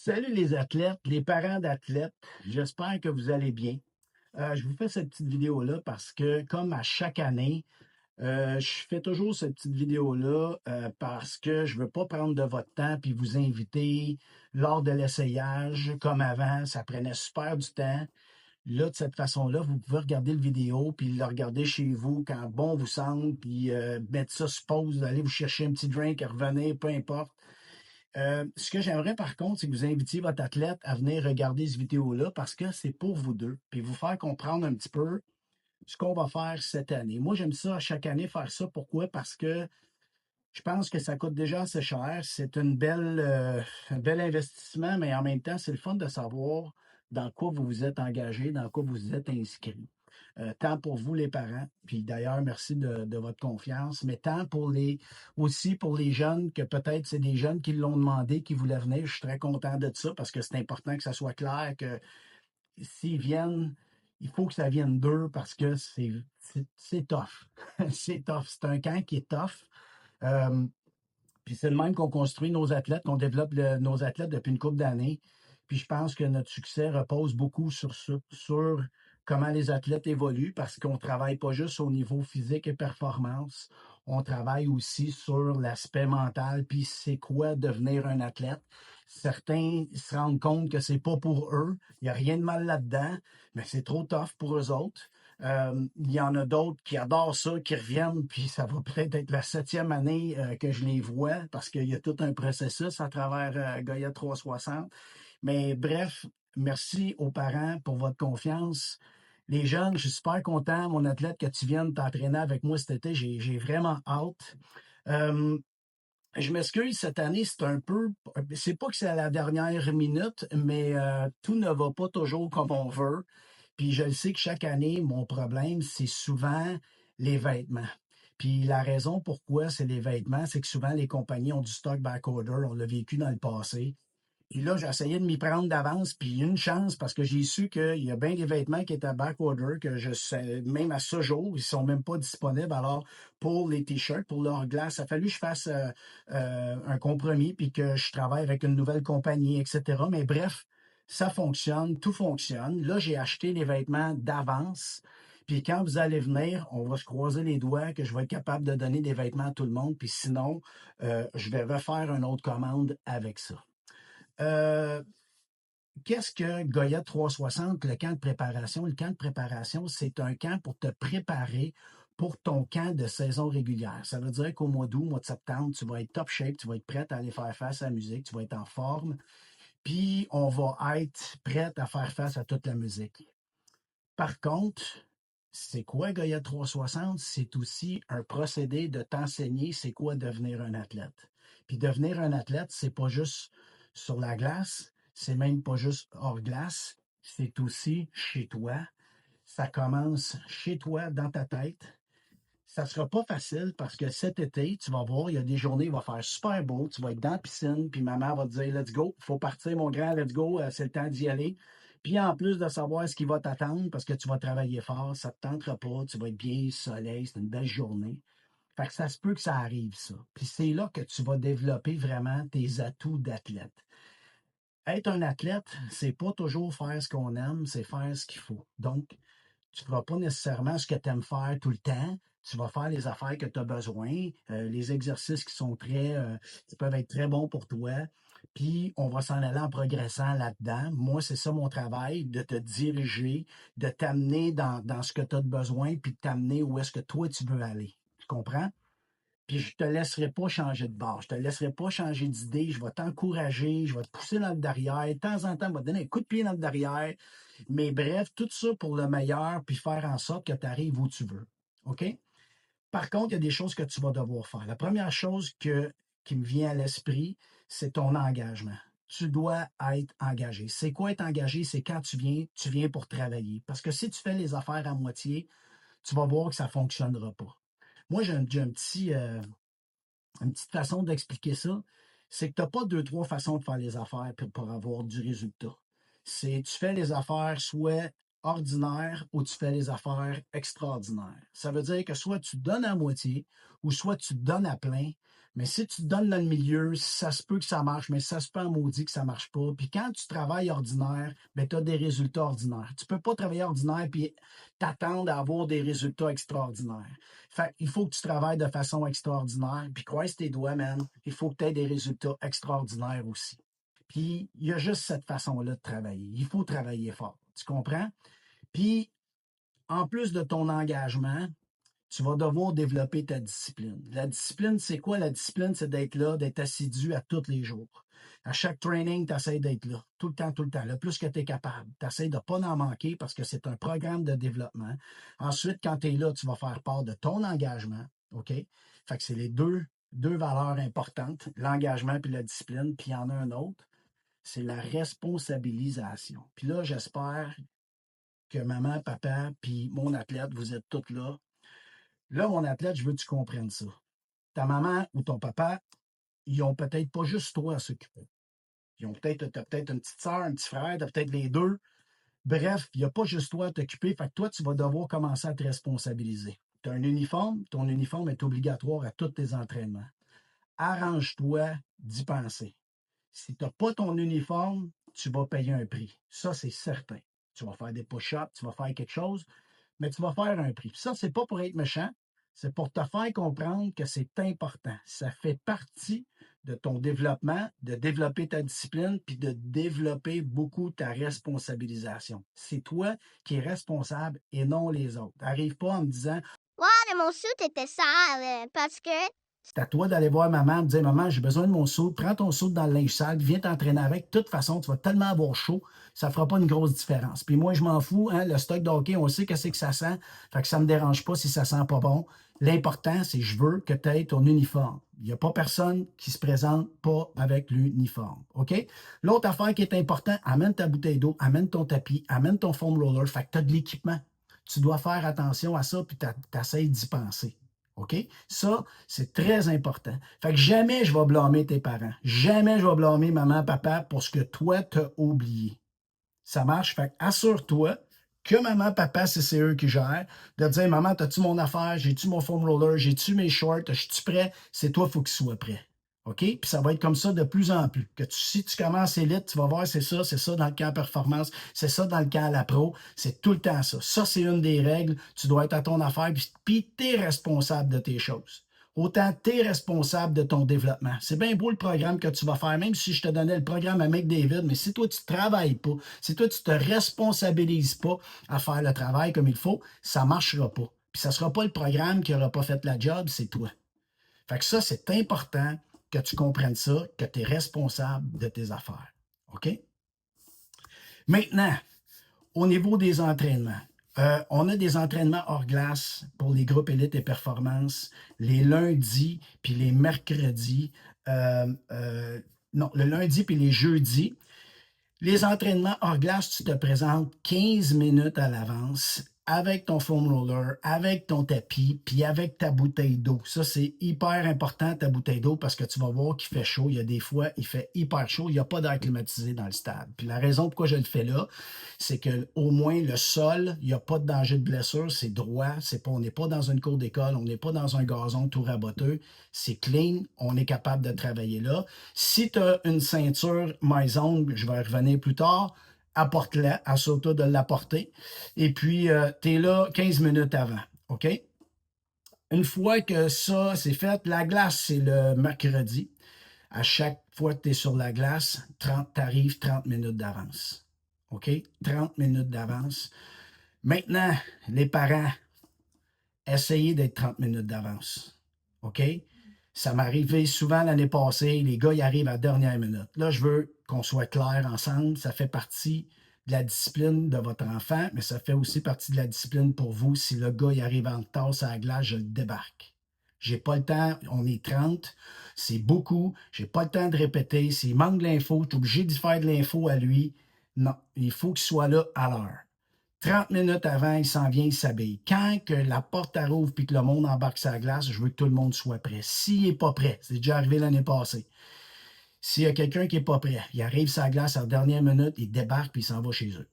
Salut les athlètes, les parents d'athlètes. J'espère que vous allez bien. Je vous fais cette petite vidéo-là parce que, comme à chaque année, je fais toujours cette petite vidéo-là parce que je ne veux pas prendre de votre temps puis vous inviter lors de l'essayage comme avant. Ça prenait super du temps. Là, de cette façon-là, vous pouvez regarder le vidéo puis le regarder chez vous quand bon vous semble, puis mettre ça sur pause, aller vous chercher un petit drink, revenir, peu importe. Ce que j'aimerais par contre, c'est que vous invitiez votre athlète à venir regarder cette vidéo-là parce que c'est pour vous deux, puis vous faire comprendre un petit peu ce qu'on va faire cette année. Moi, j'aime ça à chaque année faire ça. Pourquoi? Parce que je pense que ça coûte déjà assez cher. C'est un bel investissement, mais en même temps, c'est le fun de savoir dans quoi vous vous êtes engagé, dans quoi vous vous êtes inscrit. Tant pour vous, les parents, puis d'ailleurs, merci de votre confiance, mais tant pour aussi pour les jeunes, que peut-être c'est des jeunes qui l'ont demandé, qui voulaient venir. Je suis très content de ça parce que c'est important que ça soit clair que s'ils viennent, il faut que ça vienne d'eux parce que c'est tough. C'est tough. C'est un camp qui est tough. Euh, Puis c'est le même qu'on construit nos athlètes, qu'on développe nos athlètes depuis une couple d'années. Puis je pense que notre succès repose beaucoup sur ça, sur comment les athlètes évoluent, parce qu'on ne travaille pas juste au niveau physique et performance, on travaille aussi sur l'aspect mental, puis c'est quoi devenir un athlète. Certains se rendent compte que c'est pas pour eux, il n'y a rien de mal là-dedans, mais c'est trop tough pour eux autres. Il y en a d'autres qui adorent ça, qui reviennent, puis ça va peut-être être la 7e année que je les vois parce qu'il y a tout un processus à travers Gaia 360. Mais bref, merci aux parents pour votre confiance. Les jeunes, je suis super content, mon athlète, que tu viennes t'entraîner avec moi cet été. J'ai vraiment hâte. Euh, je m'excuse, cette année, c'est pas que c'est à la dernière minute, mais tout ne va pas toujours comme on veut. Puis je le sais que chaque année, mon problème, c'est souvent les vêtements. Puis la raison pourquoi c'est les vêtements, c'est que souvent les compagnies ont du stock backorder. On l'a vécu dans le passé. Et là, j'ai essayé de m'y prendre d'avance, puis une chance parce que j'ai su qu'il y a bien des vêtements qui étaient à backorder, que je sais, même à ce jour, ils sont même pas disponibles. Alors, pour les t-shirts, pour leur glace, il a fallu que je fasse un compromis, puis que je travaille avec une nouvelle compagnie, etc. Mais bref, ça fonctionne, tout fonctionne. Là, j'ai acheté les vêtements d'avance. Puis quand vous allez venir, on va se croiser les doigts que je vais être capable de donner des vêtements à tout le monde. Puis sinon, je vais refaire une autre commande avec ça. Euh, Qu'est-ce que Goya 360, le camp de préparation? Le camp de préparation, c'est un camp pour te préparer pour ton camp de saison régulière. Ça veut dire qu'au mois d'août, mois de septembre, tu vas être top shape, tu vas être prête à aller faire face à la musique, tu vas être en forme, puis on va être prête à faire face à toute la musique. Par contre, c'est quoi Goya 360? C'est aussi un procédé de t'enseigner c'est quoi devenir un athlète. Puis devenir un athlète, c'est pas juste sur la glace, c'est même pas juste hors glace, c'est aussi chez toi. Ça commence chez toi, dans ta tête. Ça sera pas facile parce que cet été, tu vas voir, il y a des journées, il va faire super beau, tu vas être dans la piscine, puis maman va te dire, let's go, faut partir, mon grand, let's go, c'est le temps d'y aller. Puis en plus de savoir ce qui va t'attendre, parce que tu vas travailler fort, ça ne te tentera pas, tu vas être bien soleil, c'est une belle journée. Fait que ça se peut que ça arrive, ça. Puis c'est là que tu vas développer vraiment tes atouts d'athlète. Être un athlète, c'est pas toujours faire ce qu'on aime, c'est faire ce qu'il faut. Donc, tu ne feras pas nécessairement ce que tu aimes faire tout le temps. Tu vas faire les affaires que tu as besoin, les exercices qui peuvent être très bons pour toi. Puis, on va s'en aller en progressant là-dedans. Moi, c'est ça mon travail, de te diriger, de t'amener dans ce que tu as de besoin, puis de t'amener où est-ce que toi, tu veux aller. Tu comprends? Puis je te laisserai pas changer de bord, je te laisserai pas changer d'idée, je vais t'encourager, je vais te pousser dans le derrière. De temps en temps, je vais te donner un coup de pied dans le derrière. Mais bref, tout ça pour le meilleur, puis faire en sorte que tu arrives où tu veux. OK? Par contre, il y a des choses que tu vas devoir faire. La première chose qui me vient à l'esprit, c'est ton engagement. Tu dois être engagé. C'est quoi être engagé? C'est quand tu viens pour travailler. Parce que si tu fais les affaires à moitié, tu vas voir que ça ne fonctionnera pas. Moi, j'ai une petite façon d'expliquer ça, c'est que tu n'as pas deux, trois façons de faire les affaires pour avoir du résultat. C'est tu fais les affaires soit ordinaires ou tu fais les affaires extraordinaires. Ça veut dire que soit tu donnes à moitié ou soit tu donnes à plein, Mais si tu te donnes dans le milieu, ça se peut que ça marche, mais ça se peut en maudit que ça ne marche pas. Puis quand tu travailles ordinaire, ben, tu as des résultats ordinaires. Tu ne peux pas travailler ordinaire puis t'attendre à avoir des résultats extraordinaires. Fait il faut que tu travailles de façon extraordinaire. Puis croise tes doigts, man, il faut que tu aies des résultats extraordinaires aussi. Puis il y a juste cette façon-là de travailler. Il faut travailler fort. Tu comprends? Puis en plus de ton engagement, tu vas devoir développer ta discipline. La discipline, c'est quoi? La discipline, c'est d'être là, d'être assidu à tous les jours. À chaque training, tu essaies d'être là, tout le temps, tout le temps, le plus que tu es capable. Tu essaies de ne pas en manquer parce que c'est un programme de développement. Ensuite, quand tu es là, tu vas faire part de ton engagement. OK? Fait que c'est les deux valeurs importantes, l'engagement et la discipline. Puis il y en a un autre, c'est la responsabilisation. Puis là, j'espère que maman, papa, puis mon athlète, vous êtes tous là. Là, mon athlète, je veux que tu comprennes ça. Ta maman ou ton papa, ils ont peut-être pas juste toi à s'occuper. Ils ont t'as peut-être une petite soeur, un petit frère, t'as peut-être les deux. Bref, il n'y a pas juste toi à t'occuper. Fait que toi, tu vas devoir commencer à te responsabiliser. Tu as un uniforme, ton uniforme est obligatoire à tous tes entraînements. Arrange-toi d'y penser. Si tu n'as pas ton uniforme, tu vas payer un prix. Ça, c'est certain. Tu vas faire des push-ups, tu vas faire quelque chose, mais tu vas faire un prix. Ça, c'est pas pour être méchant, c'est pour te faire comprendre que c'est important. Ça fait partie de ton développement, de développer ta discipline, puis de développer beaucoup ta responsabilisation. C'est toi qui es responsable et non les autres. Arrive pas en me disant Ouais, mais mon suit était sale parce que c'est à toi d'aller voir maman, de dire maman, j'ai besoin de mon soude, prends ton soude dans le linge sale, viens t'entraîner avec. De toute façon, tu vas tellement avoir chaud, ça ne fera pas une grosse différence. Puis moi, je m'en fous, hein, le stock de hockey, on sait qu'est-ce que ça sent, fait que ça ne me dérange pas si ça sent pas bon. L'important, c'est que je veux que tu aies ton uniforme. Il n'y a pas personne qui se présente pas avec l'uniforme. OK? L'autre affaire qui est importante, amène ta bouteille d'eau, amène ton tapis, amène ton foam roller, fait que tu as de l'équipement. Tu dois faire attention à ça, puis tu essaies d'y penser. OK? Ça, c'est très important. Fait que jamais je vais blâmer tes parents. Jamais je vais blâmer maman, papa pour ce que toi, t'as oublié. Ça marche? Fait que assure-toi que maman, papa, c'est eux qui gèrent. De dire, maman, as-tu mon affaire? J'ai-tu mon foam roller? J'ai-tu mes shorts? Je suis prêt? C'est toi, il faut qu'il soit prêt. OK? Puis ça va être comme ça de plus en plus. Si tu commences élite, tu vas voir, c'est ça dans le camp performance, c'est ça dans le camp à la pro, c'est tout le temps ça. Ça, c'est une des règles. Tu dois être à ton affaire, puis tu es responsable de tes choses. Autant tu es responsable de ton développement. C'est bien beau le programme que tu vas faire, même si je te donnais le programme à McDavid, mais si toi, tu ne travailles pas, si toi, tu ne te responsabilises pas à faire le travail comme il faut, ça ne marchera pas. Puis ça ne sera pas le programme qui n'aura pas fait la job, c'est toi. Fait que ça, c'est important que tu comprennes ça, que tu es responsable de tes affaires. OK? Maintenant, au niveau des entraînements, on a des entraînements hors glace pour les groupes élites et performance les lundis puis les mercredis. Non, le lundi puis les jeudis. Les entraînements hors glace, tu te présentes 15 minutes à l'avance avec ton foam roller, avec ton tapis, puis avec ta bouteille d'eau. Ça, c'est hyper important, ta bouteille d'eau, parce que tu vas voir qu'il fait chaud. Il y a des fois, il fait hyper chaud. Il n'y a pas d'air climatisé dans le stade. Puis la raison pourquoi je le fais là, c'est qu'au moins le sol, il n'y a pas de danger de blessure. C'est droit. On n'est pas dans une cour d'école. On n'est pas dans un gazon tout raboteux. C'est clean. On est capable de travailler là. Si tu as une ceinture MyZone, je vais y revenir plus tard, apporte-la, assure-toi de l'apporter. Et puis, tu es là 15 minutes avant. OK? Une fois que ça, c'est fait, la glace, c'est le mercredi. À chaque fois que tu es sur la glace, tu arrives 30 minutes d'avance. OK? 30 minutes d'avance. Maintenant, les parents, essayez d'être 30 minutes d'avance. OK? Ça m'est arrivé souvent l'année passée, les gars, ils arrivent à la dernière minute. Là, je veux qu'on soit clair ensemble. Ça fait partie de la discipline de votre enfant, mais ça fait aussi partie de la discipline pour vous. Si le gars, il arrive en tasse à la glace, je le débarque. J'ai pas le temps, on est 30, c'est beaucoup, j'ai pas le temps de répéter. S'il manque de l'info, je suis obligé d'y faire de l'info à lui. Non, il faut qu'il soit là à l'heure. 30 minutes avant, il s'en vient, il s'habille. Quand que la porte rouvre et que le monde embarque sa glace, je veux que tout le monde soit prêt. S'il n'est pas prêt, c'est déjà arrivé l'année passée. S'il y a quelqu'un qui n'est pas prêt, il arrive sa glace à la dernière minute, il débarque et il s'en va chez eux.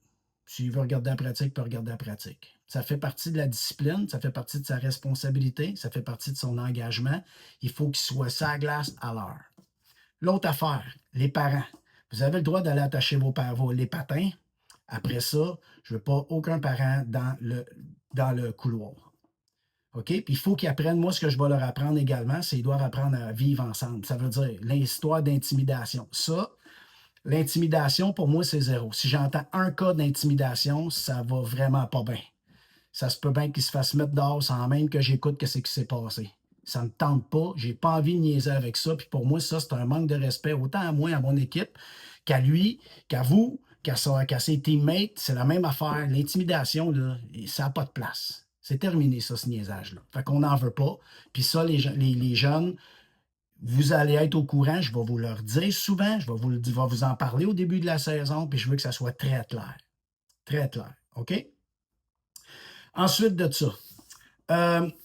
S'il veut regarder la pratique, il peut regarder la pratique. Ça fait partie de la discipline, ça fait partie de sa responsabilité, ça fait partie de son engagement. Il faut qu'il soit sa glace à l'heure. L'autre affaire, les parents. Vous avez le droit d'aller attacher les patins. Après ça, je ne veux pas aucun parent dans le couloir. OK? Puis il faut qu'ils apprennent, moi, ce que je vais leur apprendre également, c'est qu'ils doivent apprendre à vivre ensemble. Ça veut dire l'histoire d'intimidation. Ça, l'intimidation, pour moi, c'est zéro. Si j'entends un cas d'intimidation, ça va vraiment pas bien. Ça se peut bien qu'ils se fassent mettre dehors sans même que j'écoute ce qui s'est passé. Ça ne me tente pas. J'ai pas envie de niaiser avec ça. Puis pour moi, ça, c'est un manque de respect, autant à moi, à mon équipe, qu'à lui, qu'à vous, qu'à ses teammates. C'est la même affaire. L'intimidation, là, ça n'a pas de place. C'est terminé, ça, ce niaisage-là. Fait qu'on n'en veut pas. Puis ça, les jeunes, vous allez être au courant. Je vais vous le dire souvent. Je vais vous en parler au début de la saison. Puis je veux que ça soit très clair. Très clair. OK? Ensuite de ça,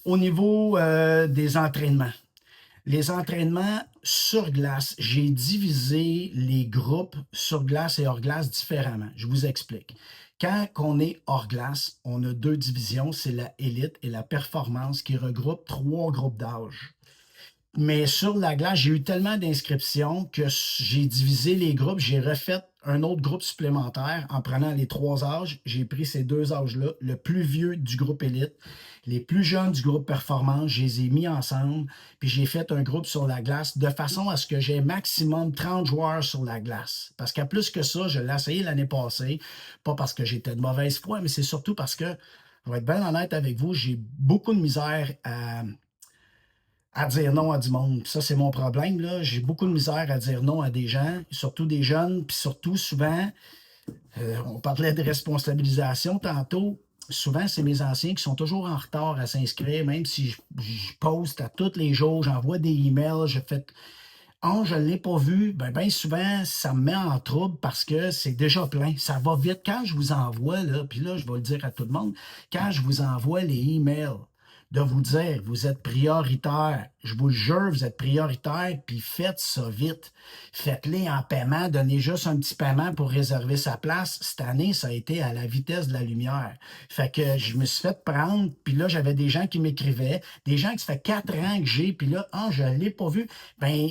au niveau des entraînements. Les entraînements sur glace, j'ai divisé les groupes sur glace et hors glace différemment. Je vous explique. Quand on est hors glace, on a deux divisions, c'est la élite et la performance qui regroupent 3 groupes d'âge. Mais sur la glace, j'ai eu tellement d'inscriptions que j'ai divisé les groupes. J'ai refait un autre groupe supplémentaire en prenant les 3 âges. J'ai pris ces 2 âges-là, le plus vieux du groupe élite, les plus jeunes du groupe performance. Je les ai mis ensemble, puis j'ai fait un groupe sur la glace de façon à ce que j'ai maximum 30 joueurs sur la glace. Parce qu'à plus que ça, je l'ai essayé l'année passée, pas parce que j'étais de mauvaise foi, mais c'est surtout parce que, je vais être bien honnête avec vous, j'ai beaucoup de misère à dire non à du monde. Puis ça, c'est mon problème, là. J'ai beaucoup de misère à dire non à des gens, surtout des jeunes, puis surtout, souvent, on parlait de responsabilisation tantôt. Souvent, c'est mes anciens qui sont toujours en retard à s'inscrire, même si je poste à tous les jours, j'envoie des emails, je fais « Ah, je ne l'ai pas vu », bien souvent, ça me met en trouble parce que c'est déjà plein. Ça va vite. Quand je vous envoie, là, puis là, je vais le dire à tout le monde, quand je vous envoie les emails de vous dire, vous êtes prioritaire, je vous le jure, vous êtes prioritaire, puis faites ça vite. Faites-les en paiement, donnez juste un petit paiement pour réserver sa place. Cette année, ça a été à la vitesse de la lumière. Fait que je me suis fait prendre, puis là, j'avais des gens qui m'écrivaient, des gens qui ça fait 4 ans que j'ai, puis là, ah, je ne l'ai pas vu. Ben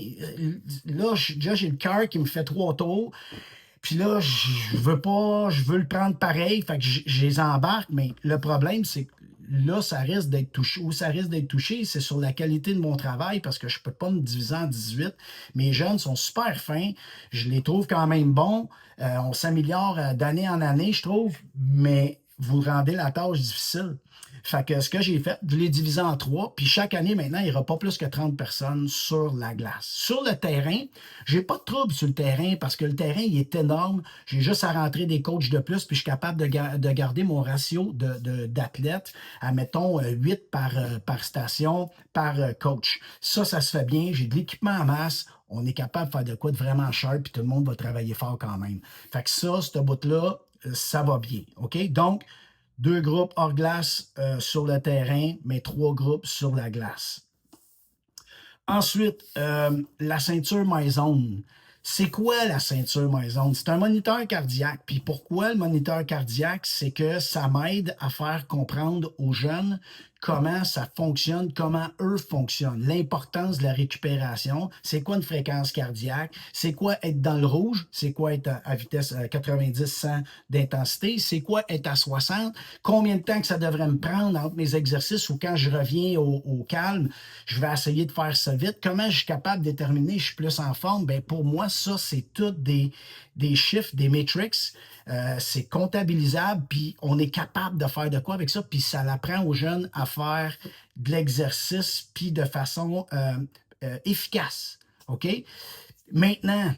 là, j'ai le cœur qui me fait 3 tours. Puis là, je veux le prendre pareil, fait que je les embarque, mais le problème, c'est que là, ça risque d'être touché. Où ça risque d'être touché, c'est sur la qualité de mon travail parce que je ne peux pas me diviser en 18. Mes jeunes sont super fins. Je les trouve quand même bons. On s'améliore d'année en année, je trouve, mais vous rendez la tâche difficile. Fait que ce que j'ai fait, je l'ai divisé en 3, puis chaque année, maintenant, il n'y aura pas plus que 30 personnes sur la glace. Sur le terrain, j'ai pas de trouble sur le terrain parce que le terrain, il est énorme. J'ai juste à rentrer des coachs de plus, puis je suis capable de garder mon ratio d'athlètes à, mettons, 8 par station, par coach. Ça se fait bien. J'ai de l'équipement en masse. On est capable de faire de quoi de vraiment sharp, puis tout le monde va travailler fort quand même. Fait que ça, ce bout-là, ça va bien. OK? Donc, 2 groupes hors glace sur le terrain, mais 3 groupes sur la glace. Ensuite, la ceinture MyZone. C'est quoi la ceinture MyZone? C'est un moniteur cardiaque. Puis pourquoi le moniteur cardiaque? C'est que ça m'aide à faire comprendre aux jeunes comment ça fonctionne, comment eux fonctionnent, l'importance de la récupération, c'est quoi une fréquence cardiaque, c'est quoi être dans le rouge, c'est quoi être à vitesse 90-100 d'intensité, c'est quoi être à 60, combien de temps que ça devrait me prendre entre mes exercices ou quand je reviens au calme, je vais essayer de faire ça vite, comment je suis capable de déterminer je suis plus en forme, bien pour moi, ça, c'est tout des chiffres, des metrics, c'est comptabilisable, puis on est capable de faire de quoi avec ça, puis ça apprend aux jeunes à faire de l'exercice, puis de façon efficace. OK? Maintenant,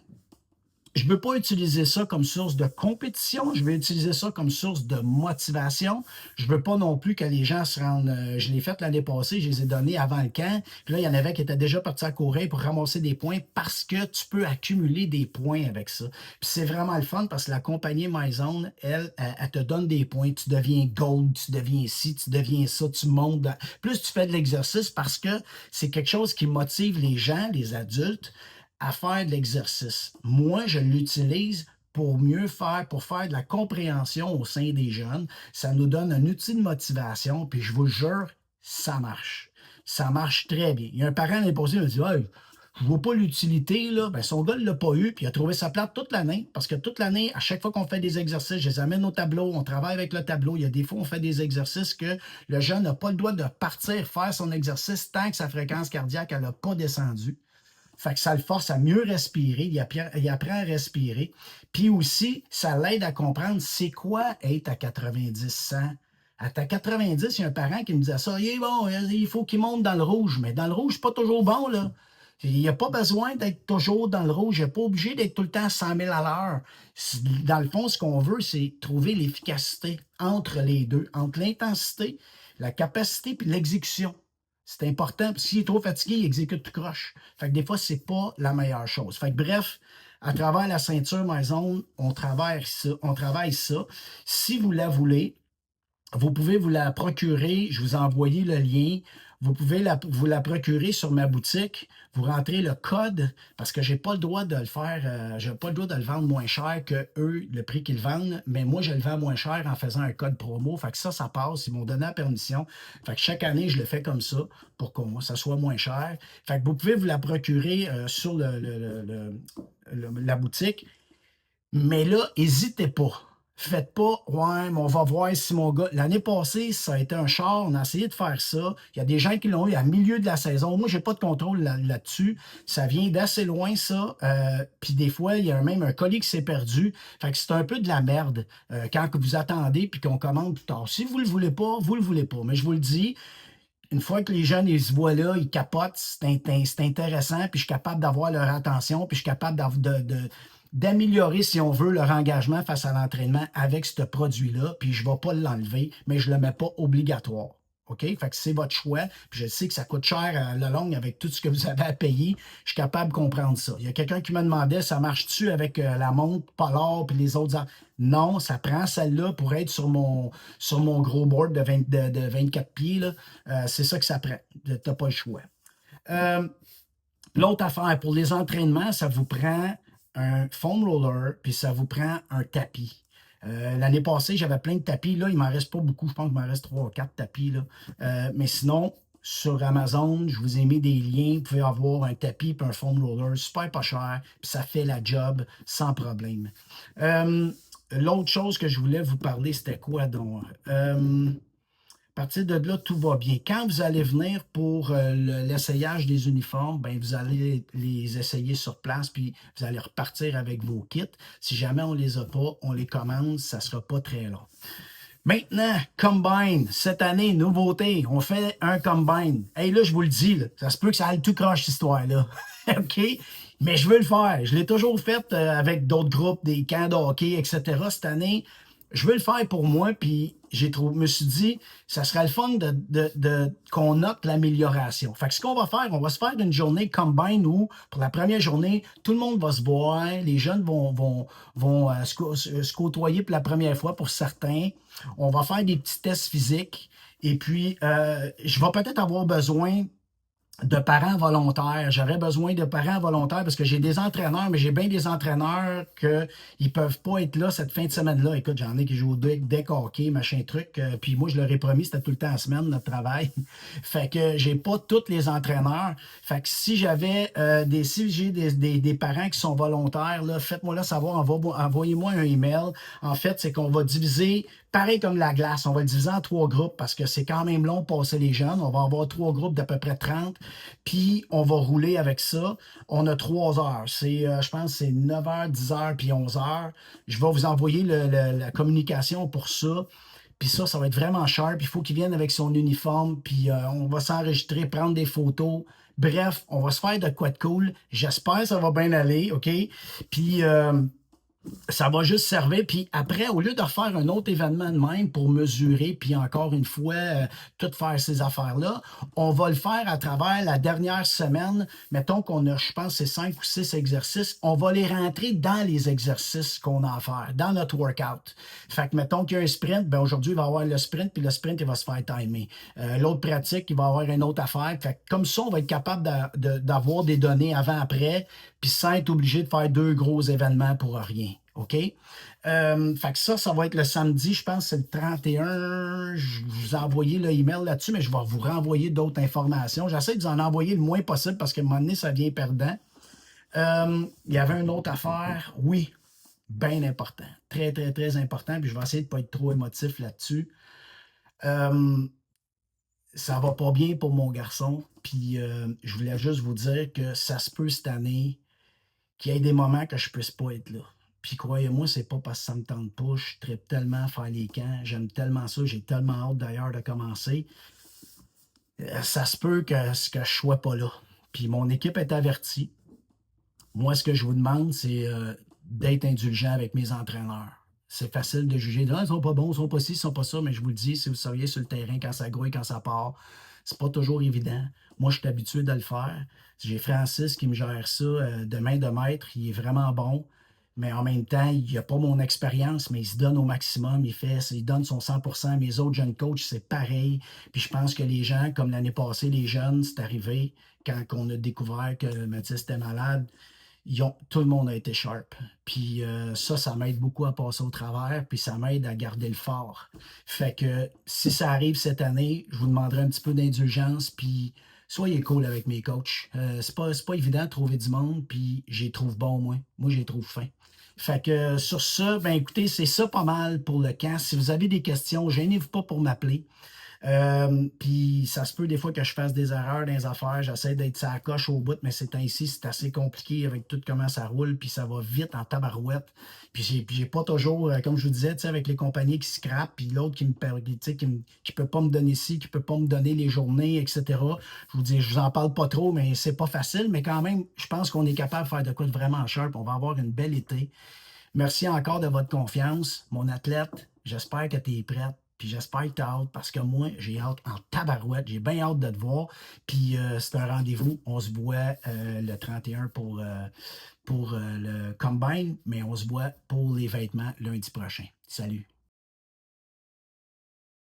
je ne veux pas utiliser ça comme source de compétition, je vais utiliser ça comme source de motivation. Je ne veux pas non plus que les gens se rendent... je l'ai fait l'année passée, je les ai donnés avant le camp. Puis là, il y en avait qui étaient déjà partis à courir pour ramasser des points parce que tu peux accumuler des points avec ça. Puis c'est vraiment le fun parce que la compagnie MyZone, elle te donne des points. Tu deviens gold, tu deviens ci, tu deviens ça, tu montes. Plus tu fais de l'exercice parce que c'est quelque chose qui motive les gens, les adultes, à faire de l'exercice. Moi, je l'utilise pour mieux faire, pour faire de la compréhension au sein des jeunes. Ça nous donne un outil de motivation, puis je vous jure, ça marche. Ça marche très bien. Il y a un parent l'année passée, il m'a dit hey, je ne vois pas l'utilité, là. Ben, son gars ne l'a pas eu, puis il a trouvé sa plate toute l'année. Parce que toute l'année, à chaque fois qu'on fait des exercices, je les amène au tableau, on travaille avec le tableau. Il y a des fois, on fait des exercices que le jeune n'a pas le droit de partir faire son exercice tant que sa fréquence cardiaque n'a pas descendu. Fait que ça le force à mieux respirer, il apprend à respirer. Puis aussi, ça l'aide à comprendre c'est quoi être à 90-100. À ta 90, il y a un parent qui me disait ça, il est bon, il faut qu'il monte dans le rouge. Mais dans le rouge, c'est pas toujours bon, là. Il n'y a pas besoin d'être toujours dans le rouge. Il n'est pas obligé d'être tout le temps à 100 000 à l'heure. Dans le fond, ce qu'on veut, c'est trouver l'efficacité entre les deux, entre l'intensité, la capacité et l'exécution. C'est important, parce qu'il est trop fatigué, il exécute tout croche. Fait que des fois, c'est pas la meilleure chose. Fait que bref, à travers la ceinture MyZone, on travaille ça. Si vous la voulez, vous pouvez vous la procurer. Je vous ai envoyé le lien. Vous pouvez vous la procurer sur ma boutique. Vous rentrez le code parce que je n'ai pas le droit de le faire. Je n'ai pas le droit de le vendre moins cher que eux, le prix qu'ils vendent. Mais moi, je le vends moins cher en faisant un code promo. Fait que ça passe. Ils m'ont donné la permission. Fait que chaque année, je le fais comme ça pour que ça soit moins cher. Fait que vous pouvez vous la procurer sur la boutique. Mais là, n'hésitez pas. Faites pas, ouais, mais on va voir si mon gars. L'année passée, ça a été un char, on a essayé de faire ça. Il y a des gens qui l'ont eu à milieu de la saison. Moi, je n'ai pas de contrôle là-dessus. Ça vient d'assez loin, ça. Puis des fois, il y a même un colis qui s'est perdu. Fait que c'est un peu de la merde quand vous attendez puis qu'on commande plus tard. Si vous ne le voulez pas, vous ne le voulez pas. Mais je vous le dis, une fois que les jeunes ils se voient là, ils capotent, c'est intéressant, puis je suis capable d'avoir leur attention, puis je suis capable d'améliorer, si on veut, leur engagement face à l'entraînement avec ce produit-là, puis je ne vais pas l'enlever, mais je ne le mets pas obligatoire. OK? Fait que c'est votre choix. Puis je sais que ça coûte cher à la longue avec tout ce que vous avez à payer. Je suis capable de comprendre ça. Il y a quelqu'un qui me demandait, ça marche-tu avec la montre Polar puis les autres? Non, ça prend celle-là pour être sur mon gros board de 24 pieds. C'est ça que ça prend. Tu n'as pas le choix. L'autre affaire, pour les entraînements, ça vous prend un foam roller, puis ça vous prend un tapis. L'année passée, j'avais plein de tapis. Là, il ne m'en reste pas beaucoup. Je pense qu'il m'en reste 3 ou 4 tapis. Là. Mais sinon, sur Amazon, je vous ai mis des liens. Vous pouvez avoir un tapis et un foam roller super pas cher. Puis ça fait la job sans problème. L'autre chose que je voulais vous parler, c'était quoi donc? À partir de là, tout va bien. Quand vous allez venir pour l'essayage des uniformes, ben, vous allez les essayer sur place, puis vous allez repartir avec vos kits. Si jamais on ne les a pas, on les commande, ça ne sera pas très long. Maintenant, Combine, cette année, nouveauté, on fait un Combine. Hey, là, je vous le dis, là, ça se peut que ça aille tout croche, cette histoire-là. OK? Mais je veux le faire. Je l'ai toujours fait avec d'autres groupes, des camps de hockey, etc. Cette année, je veux le faire pour moi, puis me suis dit, ça serait le fun qu'on note l'amélioration. Fait que ce qu'on va faire, on va se faire une journée combine où, pour la première journée, tout le monde va se voir, les jeunes vont se côtoyer pour la première fois pour certains. On va faire des petits tests physiques. Et puis, je vais peut-être avoir besoin de parents volontaires. J'aurais besoin de parents volontaires parce que j'ai des entraîneurs, mais j'ai bien des entraîneurs qui ne peuvent pas être là cette fin de semaine-là. Écoute, j'en ai qui jouent au deck hockey, machin truc. Puis moi, je leur ai promis, c'était tout le temps en semaine, notre travail. Fait que j'ai pas tous les entraîneurs. Fait que si j'avais si j'ai des parents qui sont volontaires, là, faites-moi là savoir, envoyez-moi un email. En fait, c'est qu'on va diviser, pareil comme la glace, on va le diviser en 3 groupes parce que c'est quand même long de passer les jeunes. On va avoir 3 groupes d'à peu près 30. Puis, on va rouler avec ça. On a 3 heures. Je pense que c'est 9 heures, 10 heures, puis 11 heures. Je vais vous envoyer la communication pour ça. Puis ça va être vraiment sharp. Il faut qu'il vienne avec son uniforme. Puis on va s'enregistrer, prendre des photos. Bref, on va se faire de quoi de cool. J'espère que ça va bien aller, OK? Puis ça va juste servir. Puis après, au lieu de refaire un autre événement de même pour mesurer, puis encore une fois, tout faire ces affaires-là, on va le faire à travers la dernière semaine. Mettons qu'on a, je pense, c'est 5 ou 6 exercices. On va les rentrer dans les exercices qu'on a à faire, dans notre workout. Fait que mettons qu'il y a un sprint, ben aujourd'hui, il va y avoir le sprint, puis le sprint, il va se faire timer. L'autre pratique, il va y avoir une autre affaire. Fait que comme ça, on va être capable d'avoir des données avant-après, puis sans être obligé de faire 2 gros événements pour rien. OK? Fait que ça va être le samedi, je pense que c'est le 31. Je vous ai envoyé le email là-dessus, mais je vais vous renvoyer d'autres informations. J'essaie de vous en envoyer le moins possible parce qu'à un moment donné, ça vient perdant. Il y avait une autre affaire, oui, bien important. Très, très, très important. Puis je vais essayer de ne pas être trop émotif là-dessus. Ça va pas bien pour mon garçon. Puis je voulais juste vous dire que ça se peut cette année qu'il y ait des moments que je puisse pas être là. Puis croyez-moi, c'est pas parce que ça me tente pas. Je tripe tellement à faire les camps. J'aime tellement ça. J'ai tellement hâte d'ailleurs de commencer. Ça se peut que je sois pas là. Puis mon équipe est avertie. Moi, ce que je vous demande, c'est d'être indulgent avec mes entraîneurs. C'est facile de juger. Ah, ils sont pas bons, ils sont pas ci, ils sont pas ça, mais je vous le dis, si vous seriez sur le terrain quand ça grouille, quand ça part, c'est pas toujours évident. Moi, je suis habitué de le faire. J'ai Francis qui me gère ça de main de maître. Il est vraiment bon. Mais en même temps, il n'a pas mon expérience, mais il se donne au maximum. Il donne son 100%. Mes autres jeunes coachs, c'est pareil. Puis je pense que les gens, comme l'année passée, les jeunes, c'est arrivé quand on a découvert que Mathis était malade. Tout le monde a été sharp. Puis ça m'aide beaucoup à passer au travers, puis ça m'aide à garder le fort. Fait que si ça arrive cette année, je vous demanderai un petit peu d'indulgence, puis soyez cool avec mes coachs. C'est pas évident de trouver du monde, puis j'y trouve bon, moi. Moi, j'y trouve fin. Fait que sur ça, ben écoutez, c'est ça pas mal pour le camp. Si vous avez des questions, gênez-vous pas pour m'appeler. Puis ça se peut des fois que je fasse des erreurs dans les affaires. J'essaie d'être ça à coche au bout, mais c'est ainsi, c'est assez compliqué avec tout comment ça roule, puis ça va vite en tabarouette. Puis j'ai pas toujours, comme je vous disais, avec les compagnies qui scrapent, puis l'autre qui me qui peut pas me donner ci, qui peut pas me donner les journées, etc. Je vous dis, je vous en parle pas trop, mais c'est pas facile, mais quand même, je pense qu'on est capable de faire de quoi de vraiment sharp. On va avoir une belle été. Merci encore de votre confiance, mon athlète. J'espère que tu es prête. Puis j'espère que tu as hâte parce que moi, j'ai hâte en tabarouette. J'ai bien hâte de te voir. Puis c'est un rendez-vous. On se voit le 31 pour le combine, mais on se voit pour les vêtements lundi prochain. Salut.